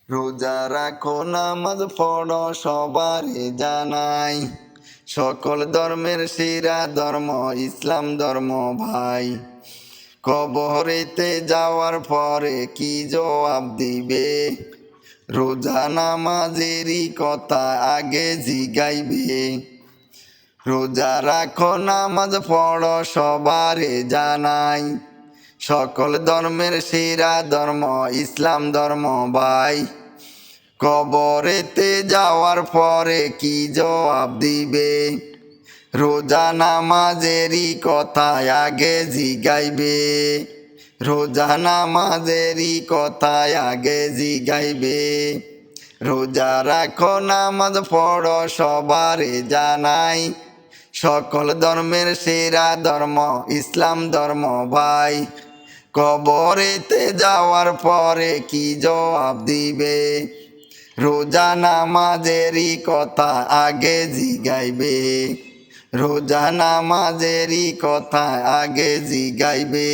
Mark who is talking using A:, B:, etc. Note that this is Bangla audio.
A: রোজা রাখো নামাজ পড়ো সবারই জানাই, সকল ধর্মের সেরা ধর্ম ইসলাম ধর্ম ভাই। কবরেতে যাওয়ার পরে কি জবাব দিবে, রোজা নামাজেরই কথা আগে জিগাইবে। রোজা রাখো নামাজ পড়ো সবারে জানাই, সকল ধর্মের সেরা ধর্ম ইসলাম ধর্ম ভাই। কবরেতে যাওয়ার পরে কি জবাব দিবে, রোজা নামাজেরই কথা আগে জিগাইবে। রোজা নামাজেরই কথা আগে জিগাইবে। রোজা রাখো নামাজ পড়ো সবারে জানাই, সকল ধর্মের সেরা ধর্ম ইসলাম ধর্ম ভাই। কবরেতে যাওয়ার পরে কি জবাব দিবে, রোজা নামাজেরই কথা আগে জিগাইবে। রোজা নামাজেরই কথা আগে জিগাইবে।